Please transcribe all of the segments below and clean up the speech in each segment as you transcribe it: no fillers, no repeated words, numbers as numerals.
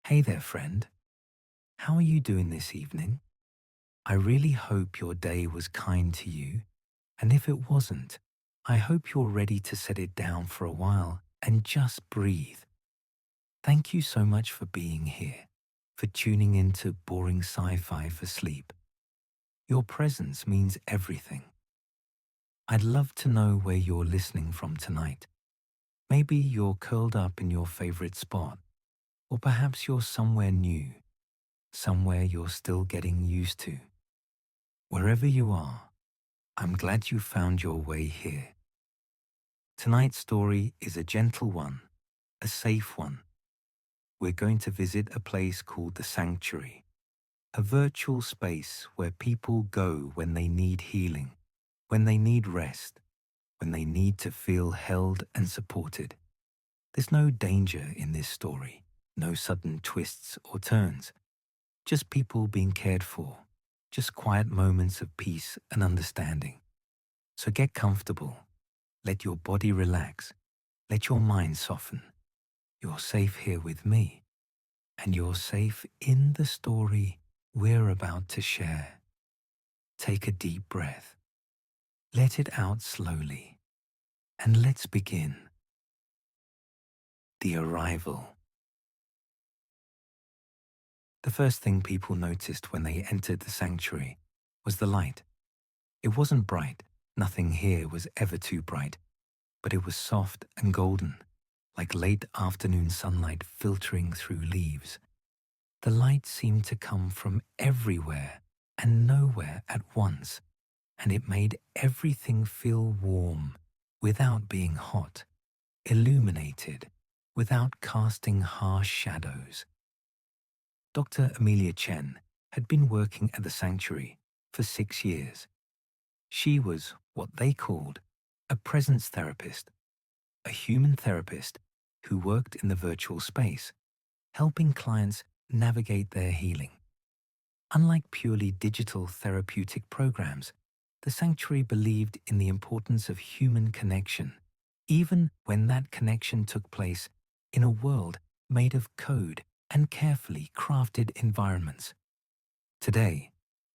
Hey there, friend. How are you doing this evening? I really hope your day was kind to you, and if it wasn't, I hope you're ready to set it down for a while and just breathe. Thank you so much for being here, for tuning into boring sci-fi for sleep. Your presence means everything. I'd love to know where you're listening from tonight. Maybe you're curled up in your favorite spot, or perhaps you're somewhere new, somewhere you're still getting used to. Wherever you are, I'm glad you found your way here. Tonight's story is a gentle one, a safe one. We're going to visit a place called the Sanctuary, a virtual space where people go when they need healing, when they need rest, when they need to feel held and supported. There's no danger in this story, no sudden twists or turns, just people being cared for, just quiet moments of peace and understanding. So get comfortable, let your body relax, let your mind soften. You're safe here with me, and you're safe in the story we're about to share. Take a deep breath, let it out slowly, and let's begin. The arrival. The first thing people noticed when they entered the sanctuary was the light. It wasn't bright, nothing here was ever too bright, but it was soft and golden, like late afternoon sunlight filtering through leaves. The light seemed to come from everywhere and nowhere at once, and it made everything feel warm without being hot, illuminated without casting harsh shadows. Dr. Amelia Chen had been working at the sanctuary for 6 years. She was what they called a presence therapist, a human therapist who worked in the virtual space, helping clients navigate their healing. Unlike purely digital therapeutic programs, the sanctuary believed in the importance of human connection, even when that connection took place in a world made of code and carefully crafted environments. Today,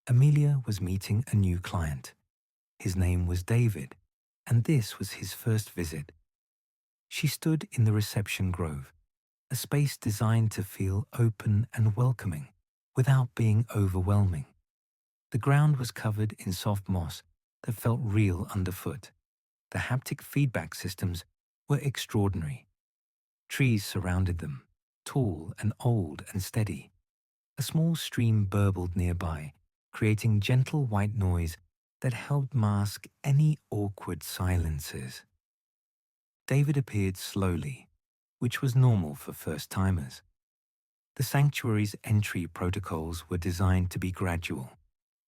Amelia was meeting a new client. His name was David, and this was his first visit. She stood in the reception grove, a space designed to feel open and welcoming without being overwhelming. The ground was covered in soft moss that felt real underfoot. The haptic feedback systems were extraordinary. Trees surrounded them, tall and old and steady. A small stream burbled nearby, creating gentle white noise that helped mask any awkward silences. David appeared slowly, which was normal for first-timers. The sanctuary's entry protocols were designed to be gradual,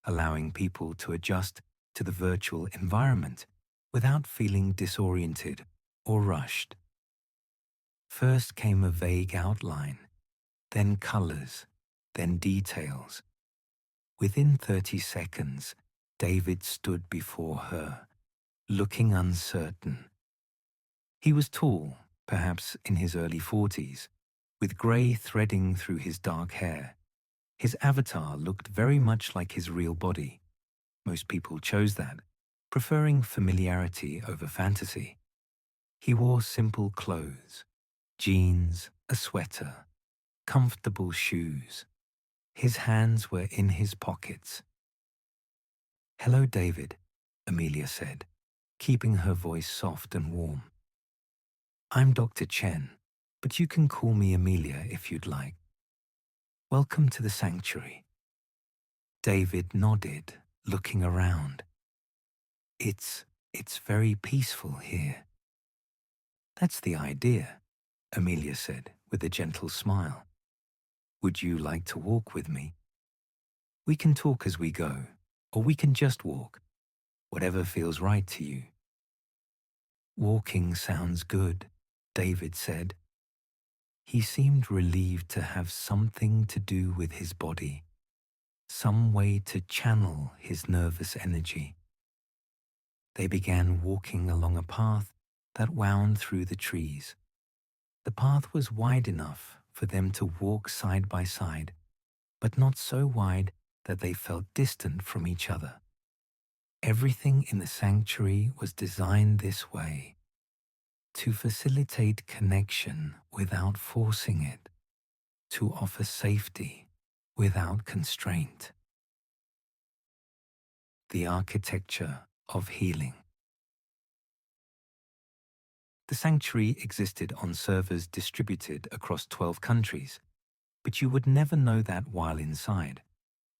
allowing people to adjust to the virtual environment without feeling disoriented or rushed. First came a vague outline, then colors, then details. Within 30 seconds, David stood before her, looking uncertain. He was tall, perhaps in his early 40s, with grey threading through his dark hair. His avatar looked very much like his real body. Most people chose that, preferring familiarity over fantasy. He wore simple clothes, jeans, a sweater, comfortable shoes. His hands were in his pockets. "Hello, David," Amelia said, keeping her voice soft and warm. "I'm Dr. Chen, but you can call me Amelia if you'd like. Welcome to the sanctuary." David nodded, looking around. It's very peaceful here." "That's the idea," Amelia said with a gentle smile. "Would you like to walk with me? We can talk as we go, or we can just walk, whatever feels right to you." "Walking sounds good," David said. He seemed relieved to have something to do with his body, some way to channel his nervous energy. They began walking along a path that wound through the trees. The path was wide enough for them to walk side by side, but not so wide that they felt distant from each other. Everything in the sanctuary was designed this way, to facilitate connection without forcing it, to offer safety without constraint. The architecture of healing. The sanctuary existed on servers distributed across 12 countries, but you would never know that while inside.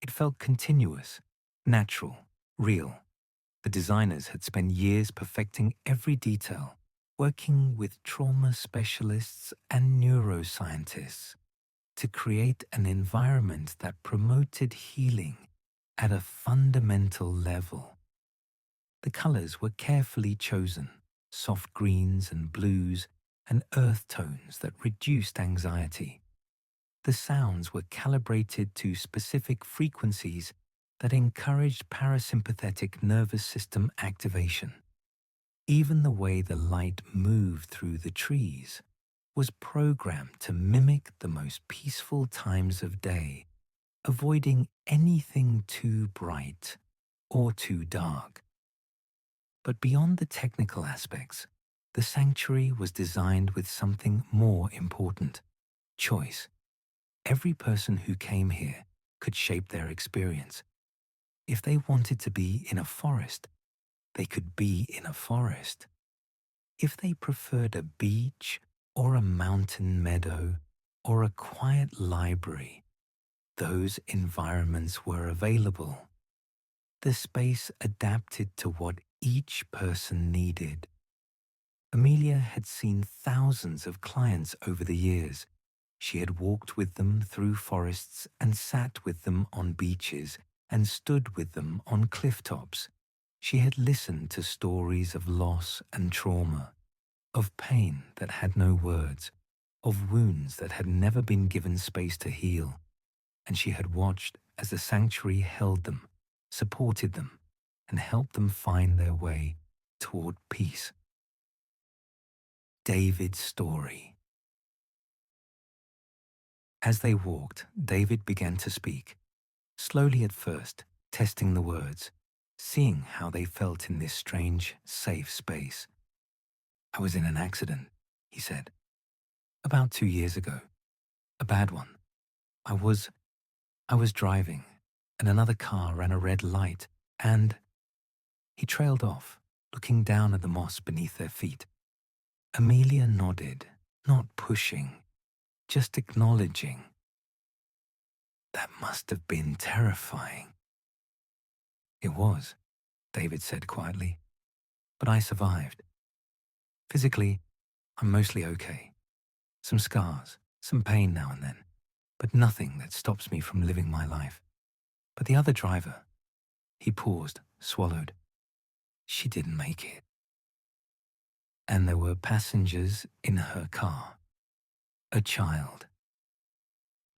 It felt continuous, natural, real. The designers had spent years perfecting every detail, working with trauma specialists and neuroscientists to create an environment that promoted healing at a fundamental level. The colors were carefully chosen, soft greens and blues and earth tones that reduced anxiety. The sounds were calibrated to specific frequencies that encouraged parasympathetic nervous system activation. Even the way the light moved through the trees was programmed to mimic the most peaceful times of day, avoiding anything too bright or too dark. But beyond the technical aspects, the sanctuary was designed with something more important: choice. Every person who came here could shape their experience. If they wanted to be in a forest, they could be in a forest. If they preferred a beach or a mountain meadow or a quiet library, those environments were available. The space adapted to what each person needed. Amelia had seen thousands of clients over the years. She had walked with them through forests and sat with them on beaches and stood with them on cliff tops. She had listened to stories of loss and trauma, of pain that had no words, of wounds that had never been given space to heal, and she had watched as the sanctuary held them, supported them, and helped them find their way toward peace. David's story. As they walked, David began to speak, slowly at first, testing the words, seeing how they felt in this strange, safe space. "I was in an accident," he said, "about 2 years ago. A bad one. I was driving, and another car ran a red light, and—" He trailed off, looking down at the moss beneath their feet. Amelia nodded, not pushing, just acknowledging. "That must have been terrifying." "It was," David said quietly, "but I survived. Physically, I'm mostly okay. Some scars, some pain now and then, but nothing that stops me from living my life. But the other driver," he paused, swallowed, "she didn't make it." And there were passengers in her car. A child.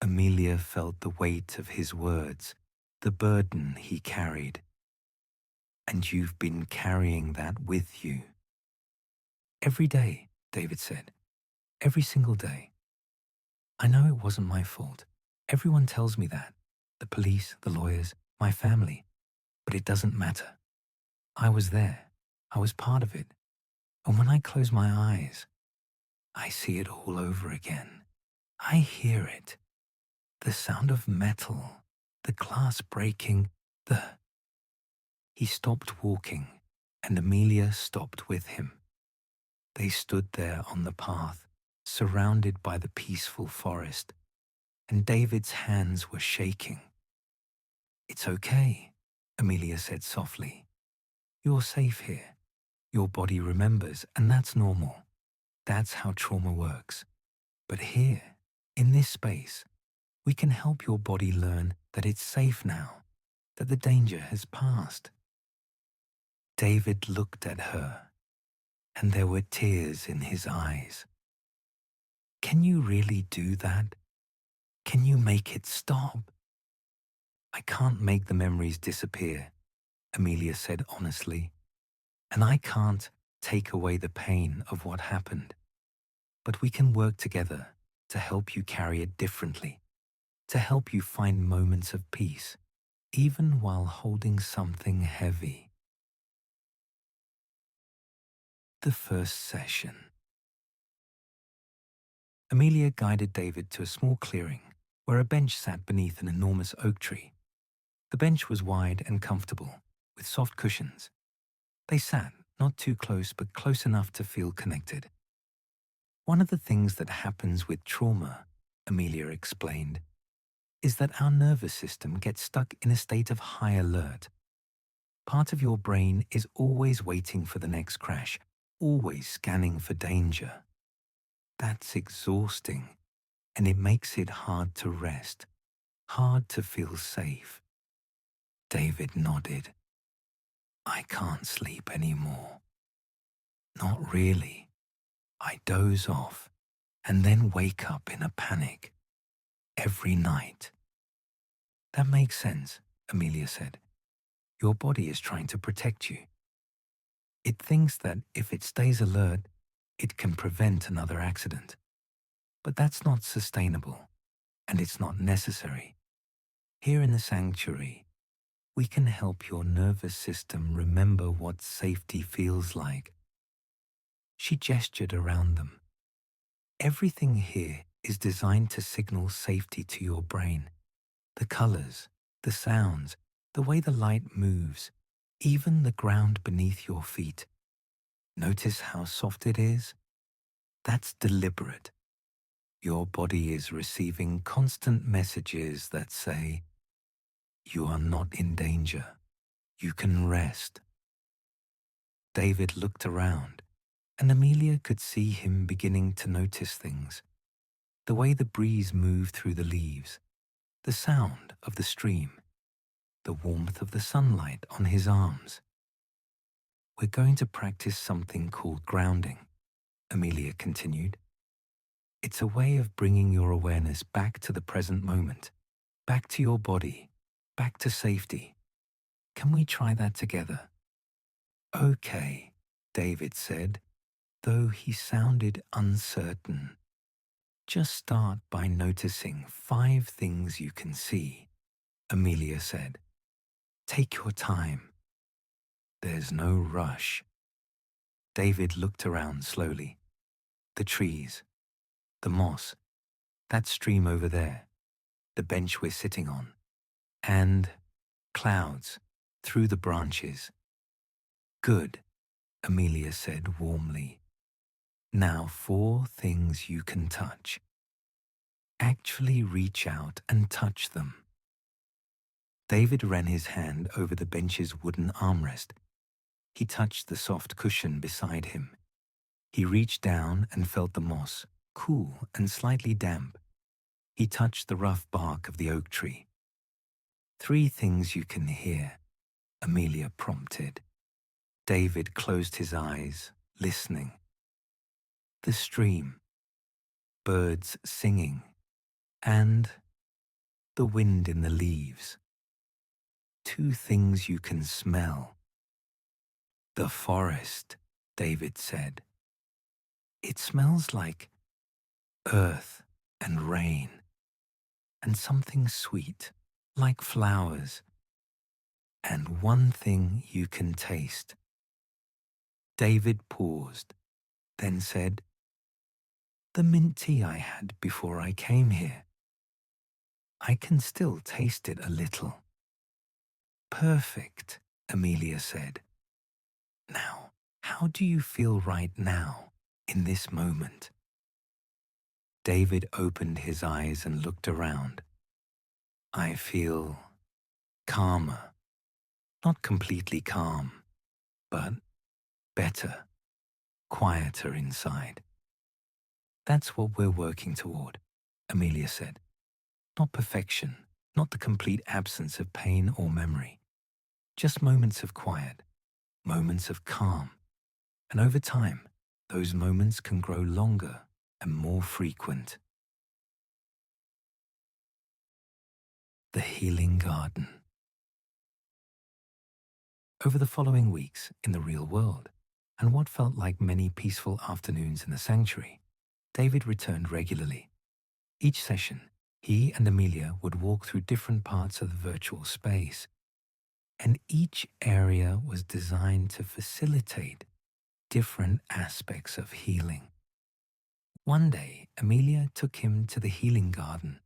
Amelia felt the weight of his words, the burden he carried. "And you've been carrying that with you." "Every day," David said. "Every single day. I know it wasn't my fault. Everyone tells me that. The police, the lawyers, my family. But it doesn't matter. I was there. I was part of it. And when I close my eyes, I see it all over again. I hear it. The sound of metal, the glass breaking, the—" He stopped walking, and Amelia stopped with him. They stood there on the path, surrounded by the peaceful forest, and David's hands were shaking. "It's okay," Amelia said softly. "You're safe here. Your body remembers, and that's normal. That's how trauma works. But here, in this space, we can help your body learn that it's safe now, that the danger has passed." David looked at her, and there were tears in his eyes. "Can you really do that? Can you make it stop?" "I can't make the memories disappear," Amelia said honestly, "and I can't take away the pain of what happened. But we can work together to help you carry it differently, to help you find moments of peace, even while holding something heavy. The first session. Amelia guided David to a small clearing where a bench sat beneath an enormous oak tree. The bench was wide and comfortable, with soft cushions. They sat, not too close, but close enough to feel connected. One of the things that happens with trauma, Amelia explained, is that our nervous system gets stuck in a state of high alert. Part of your brain is always waiting for the next crash, always scanning for danger. That's exhausting, and it makes it hard to rest, hard to feel safe. David nodded. I can't sleep anymore. Not really. I doze off and then wake up in a panic every night. That makes sense, Amelia said. Your body is trying to protect you. It thinks that if it stays alert, it can prevent another accident. But that's not sustainable, and it's not necessary. Here in the sanctuary, we can help your nervous system remember what safety feels like. She gestured around them. Everything here is designed to signal safety to your brain. The colors, the sounds, the way the light moves, even the ground beneath your feet. Notice how soft it is? That's deliberate. Your body is receiving constant messages that say, you are not in danger. You can rest. David looked around, and Amelia could see him beginning to notice things. The way the breeze moved through the leaves, the sound of the stream, the warmth of the sunlight on his arms. We're going to practice something called grounding, Amelia continued. It's a way of bringing your awareness back to the present moment, back to your body, back to safety. Can we try that together? Okay, David said, though he sounded uncertain. Just start by noticing 5 things you can see, Amelia said. Take your time. There's no rush. David looked around slowly. The trees, the moss, that stream over there, the bench we're sitting on, and clouds through the branches. Good, Amelia said warmly. Now 4 things you can touch. Actually reach out and touch them. David ran his hand over the bench's wooden armrest. He touched the soft cushion beside him. He reached down and felt the moss, cool and slightly damp. He touched the rough bark of the oak tree. 3 things you can hear, Amelia prompted. David closed his eyes, listening. The stream, birds singing, and the wind in the leaves. 2 things you can smell. The forest, David said. It smells like earth and rain, and something sweet, like flowers. And 1 thing you can taste. David paused, then said, the mint tea I had before I came here. I can still taste it a little. Perfect, Amelia said. Now, how do you feel right now, in this moment? David opened his eyes and looked around. I feel calmer. Not completely calm, but better, quieter inside. That's what we're working toward, Amelia said. Not perfection, not the complete absence of pain or memory. Just moments of quiet, moments of calm. And over time, those moments can grow longer and more frequent. The Healing Garden. Over the following weeks in the real world, and what felt like many peaceful afternoons in the sanctuary, David returned regularly. Each session, he and Amelia would walk through different parts of the virtual space, and each area was designed to facilitate different aspects of healing. One day, Amelia took him to the healing garden.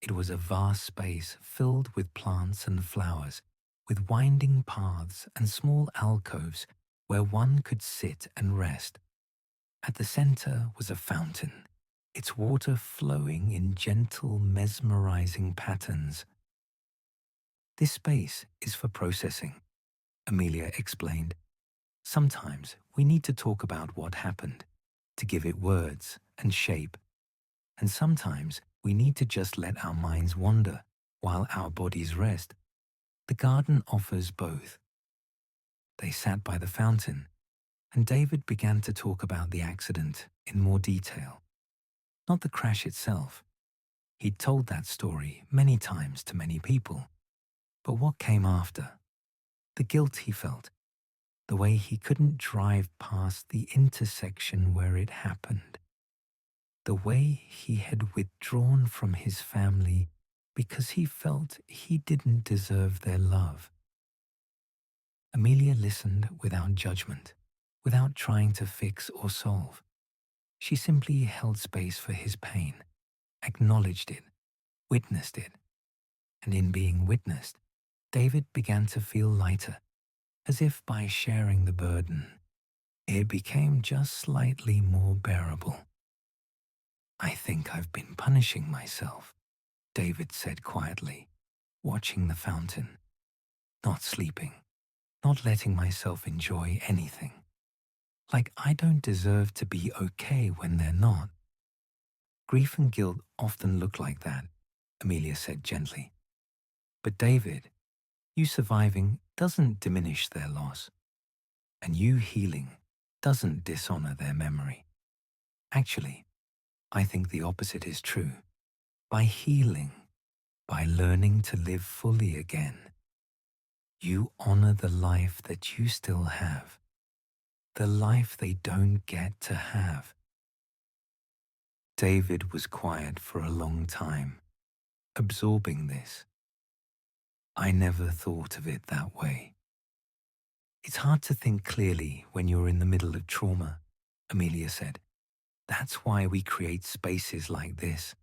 It was a vast space filled with plants and flowers, with winding paths and small alcoves where one could sit and rest. At the center was a fountain, its water flowing in gentle, mesmerizing patterns. This space is for processing, Amelia explained. Sometimes we need to talk about what happened, to give it words and shape. And sometimes we need to just let our minds wander while our bodies rest. The garden offers both. They sat by the fountain, and David began to talk about the accident in more detail. Not the crash itself. He'd told that story many times to many people. But what came after? The guilt he felt, the way he couldn't drive past the intersection where it happened, the way he had withdrawn from his family because he felt he didn't deserve their love. Amelia listened without judgment, without trying to fix or solve. She simply held space for his pain, acknowledged it, witnessed it. And in being witnessed, David began to feel lighter, as if by sharing the burden, it became just slightly more bearable. I think I've been punishing myself, David said quietly, watching the fountain, not sleeping, not letting myself enjoy anything. Like I don't deserve to be okay when they're not. Grief and guilt often look like that, Amelia said gently. But David, you surviving doesn't diminish their loss, and you healing doesn't dishonor their memory. Actually, I think the opposite is true. By healing, by learning to live fully again, you honor the life that you still have, the life they don't get to have. David was quiet for a long time, absorbing this. I never thought of it that way. It's hard to think clearly when you're in the middle of trauma, Amelia said. That's why we create spaces like this,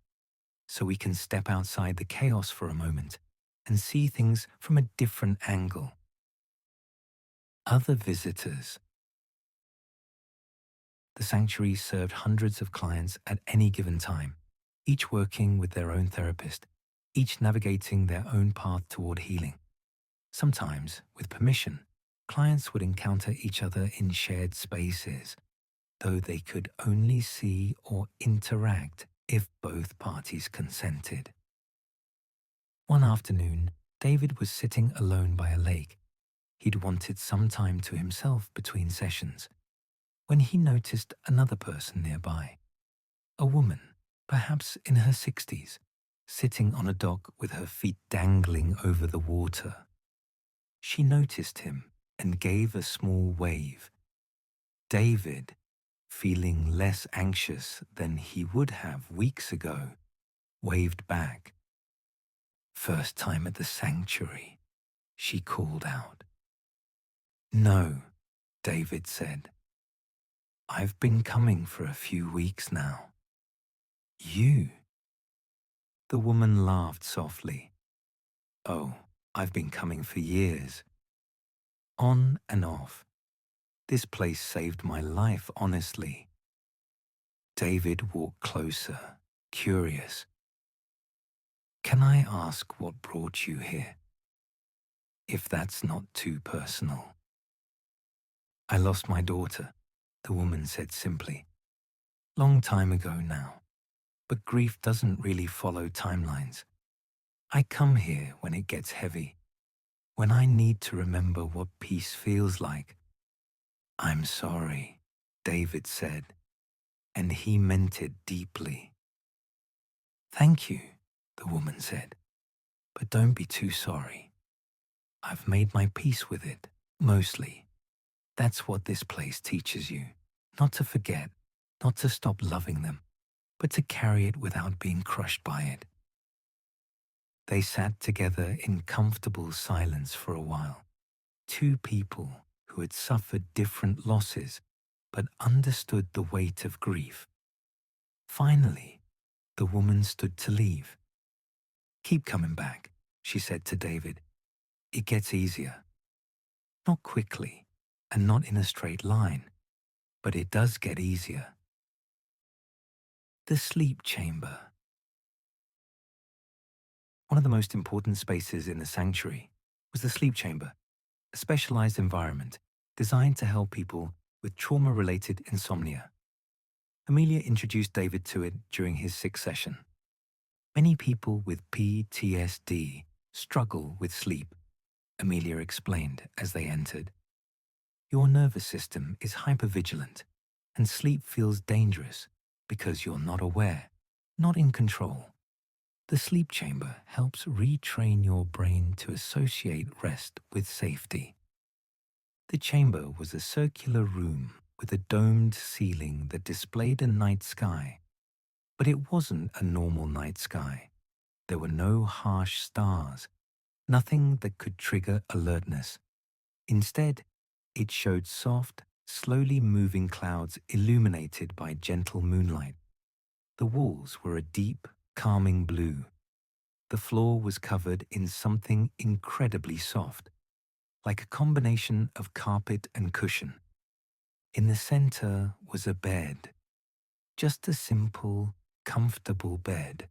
so we can step outside the chaos for a moment and see things from a different angle. Other visitors. The sanctuary served hundreds of clients at any given time, each working with their own therapist, each navigating their own path toward healing. Sometimes, with permission, clients would encounter each other in shared spaces, though they could only see or interact if both parties consented. One afternoon, David was sitting alone by a lake. He'd wanted some time to himself between sessions, when he noticed another person nearby, a woman, perhaps in her 60s, sitting on a dock with her feet dangling over the water. She noticed him and gave a small wave. David, feeling less anxious than he would have weeks ago, waved back. First time at the sanctuary, she called out. No, David said. I've been coming for a few weeks now. You? The woman laughed softly. Oh, I've been coming for years. On and off. This place saved my life, honestly. David walked closer, curious. Can I ask what brought you here? If that's not too personal. I lost my daughter, the woman said simply. Long time ago now, but grief doesn't really follow timelines. I come here when it gets heavy, when I need to remember what peace feels like. I'm sorry, David said, and he meant it deeply. Thank you, the woman said, but don't be too sorry. I've made my peace with it, mostly. That's what this place teaches you, not to forget, not to stop loving them, but to carry it without being crushed by it. They sat together in comfortable silence for a while, two people who had suffered different losses but understood the weight of grief. Finally, the woman stood to leave. "Keep coming back," she said to David. "It gets easier. Not quickly, and not in a straight line, but it does get easier." The sleep chamber. One of the most important spaces in the sanctuary was the sleep chamber, a specialized environment designed to help people with trauma-related insomnia. Amelia introduced David to it during his 6th session. Many people with PTSD struggle with sleep, Amelia explained as they entered. Your nervous system is hypervigilant, and sleep feels dangerous because you're not aware, not in control. The sleep chamber helps retrain your brain to associate rest with safety. The chamber was a circular room with a domed ceiling that displayed a night sky. But it wasn't a normal night sky. There were no harsh stars, nothing that could trigger alertness. Instead, it showed soft, slowly moving clouds illuminated by gentle moonlight. The walls were a deep, calming blue. The floor was covered in something incredibly soft, like a combination of carpet and cushion. In the center was a bed, just a simple, comfortable bed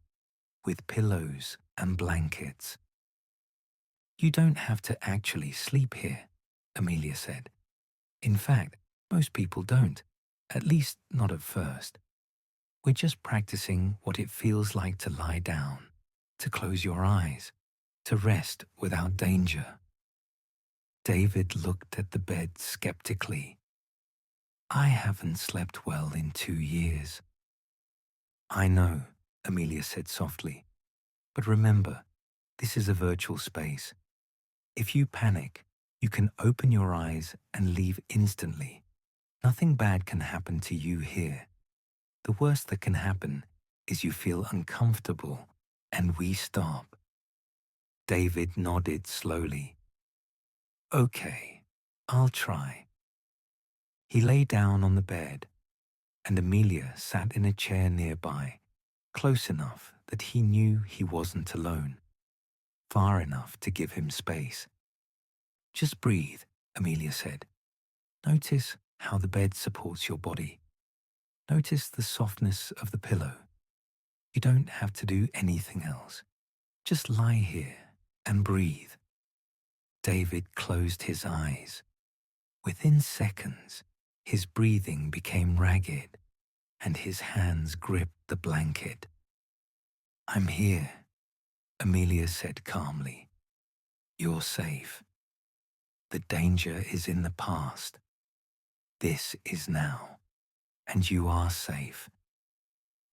with pillows and blankets. "You don't have to actually sleep here," Amelia said. "In fact, most people don't, at least not at first. We're just practicing what it feels like to lie down, to close your eyes, to rest without danger." David looked at the bed skeptically. "I haven't slept well in 2 years." "I know," Amelia said softly. "But remember, this is a virtual space. If you panic, you can open your eyes and leave instantly. Nothing bad can happen to you here. The worst that can happen is you feel uncomfortable and we stop." David nodded slowly. "Okay, I'll try." He lay down on the bed, and Amelia sat in a chair nearby, close enough that he knew he wasn't alone, far enough to give him space. "Just breathe," Amelia said. "Notice how the bed supports your body. Notice the softness of the pillow. You don't have to do anything else. Just lie here and breathe." David closed his eyes. Within seconds, his breathing became ragged, and his hands gripped the blanket. "I'm here," Amelia said calmly. "You're safe. The danger is in the past. This is now, and you are safe."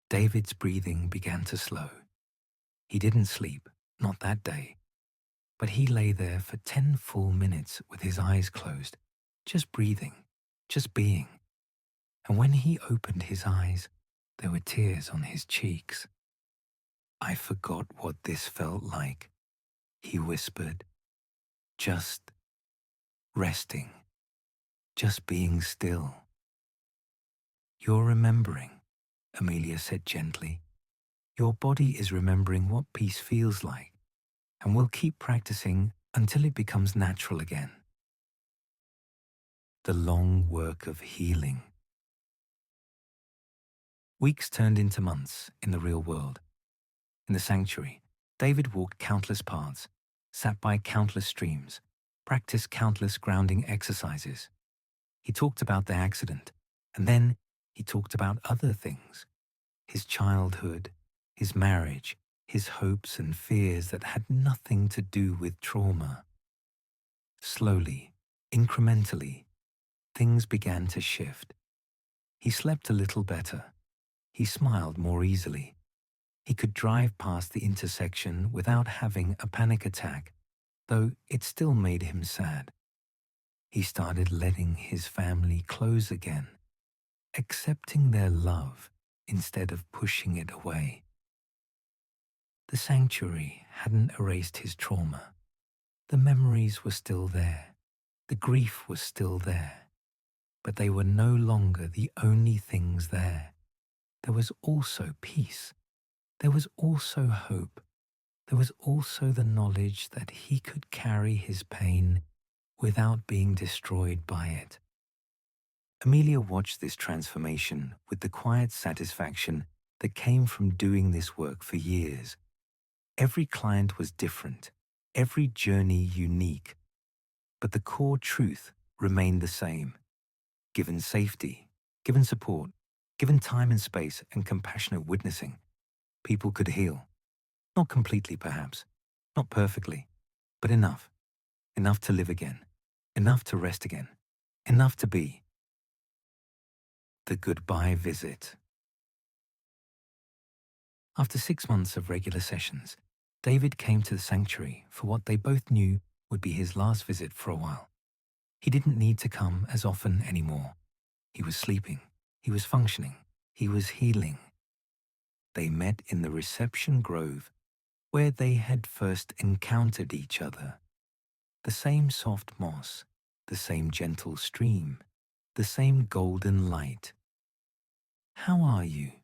David's breathing began to slow. He didn't sleep, not that day, but he lay there for 10 full minutes with his eyes closed, just breathing, just being. And when he opened his eyes, there were tears on his cheeks. "I forgot what this felt like," he whispered. "Just resting, just being still." "You're remembering," Amelia said gently. "Your body is remembering what peace feels like, and we'll keep practicing until it becomes natural again." The long work of healing. Weeks turned into months in the real world. In the sanctuary, David walked countless paths, sat by countless streams, practiced countless grounding exercises. He talked about the accident, and then he talked about other things: his childhood, his marriage, his hopes and fears that had nothing to do with trauma. Slowly, incrementally, things began to shift. He slept a little better. He smiled more easily. He could drive past the intersection without having a panic attack, though it still made him sad. He started letting his family close again, accepting their love instead of pushing it away. The sanctuary hadn't erased his trauma. The memories were still there. The grief was still there. But they were no longer the only things there. There was also peace. There was also hope. There was also the knowledge that he could carry his pain without being destroyed by it. Amelia watched this transformation with the quiet satisfaction that came from doing this work for years. Every client was different, every journey unique, but the core truth remained the same. Given safety, given support, given time and space and compassionate witnessing, people could heal. Not completely, perhaps, not perfectly, but enough. Enough to live again, enough to rest again, enough to be. The goodbye visit. After 6 months of regular sessions, David came to the sanctuary for what they both knew would be his last visit for a while. He didn't need to come as often anymore. He was sleeping, he was functioning, he was healing. They met in the reception grove where they had first encountered each other. The same soft moss, the same gentle stream, the same golden light. "How are you?"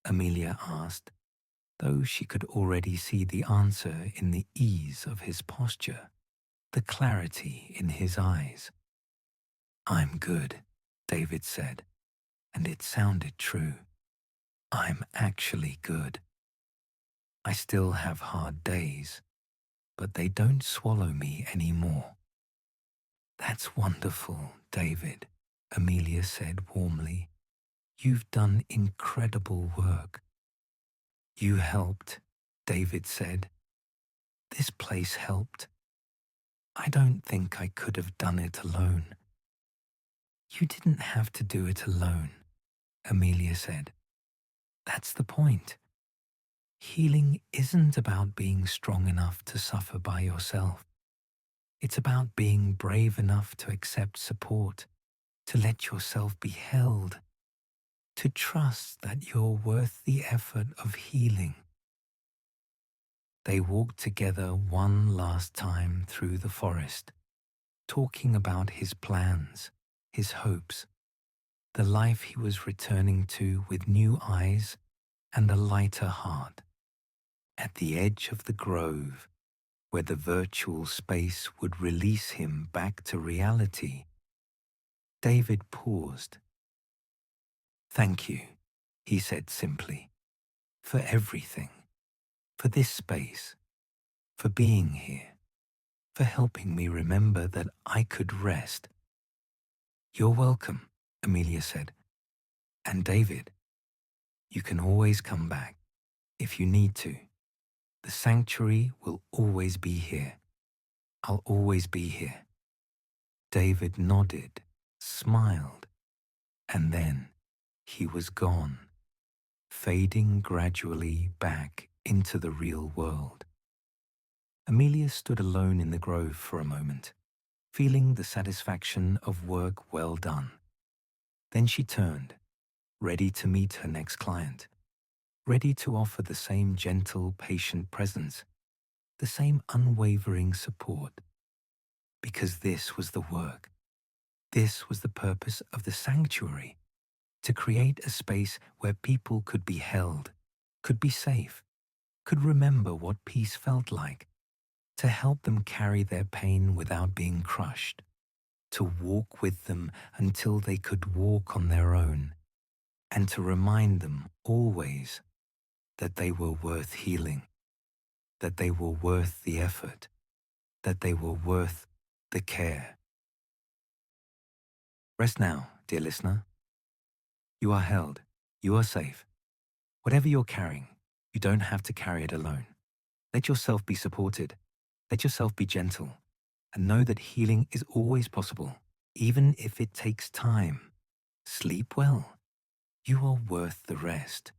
Amelia asked, though she could already see the answer in the ease of his posture, the clarity in his eyes. "I'm good," David said, and it sounded true. "I'm actually good. I still have hard days, but they don't swallow me anymore." "That's wonderful, David," Amelia said warmly. "You've done incredible work." "You helped," David said. "This place helped. I don't think I could have done it alone." "You didn't have to do it alone," Amelia said. "That's the point. Healing isn't about being strong enough to suffer by yourself. It's about being brave enough to accept support, to let yourself be held, to trust that you're worth the effort of healing." They walked together one last time through the forest, talking about his plans, his hopes, the life he was returning to with new eyes and a lighter heart. At the edge of the grove, where the virtual space would release him back to reality, David paused. "Thank you," he said simply, "for everything, for this space, for being here, for helping me remember that I could rest." "You're welcome," Amelia said. "And David, you can always come back if you need to. The sanctuary will always be here. I'll always be here." David nodded, smiled, and then he was gone, fading gradually back into the real world. Amelia stood alone in the grove for a moment, feeling the satisfaction of work well done. Then she turned, ready to meet her next client, ready to offer the same gentle, patient presence, the same unwavering support. Because this was the work. This was the purpose of the sanctuary, to create a space where people could be held, could be safe, could remember what peace felt like, to help them carry their pain without being crushed, to walk with them until they could walk on their own, and to remind them always that they were worth healing, that they were worth the effort, that they were worth the care. Rest now, dear listener. You are held. You are safe. Whatever you're carrying, you don't have to carry it alone. Let yourself be supported. Let yourself be gentle. And know that healing is always possible, even if it takes time. Sleep well. You are worth the rest.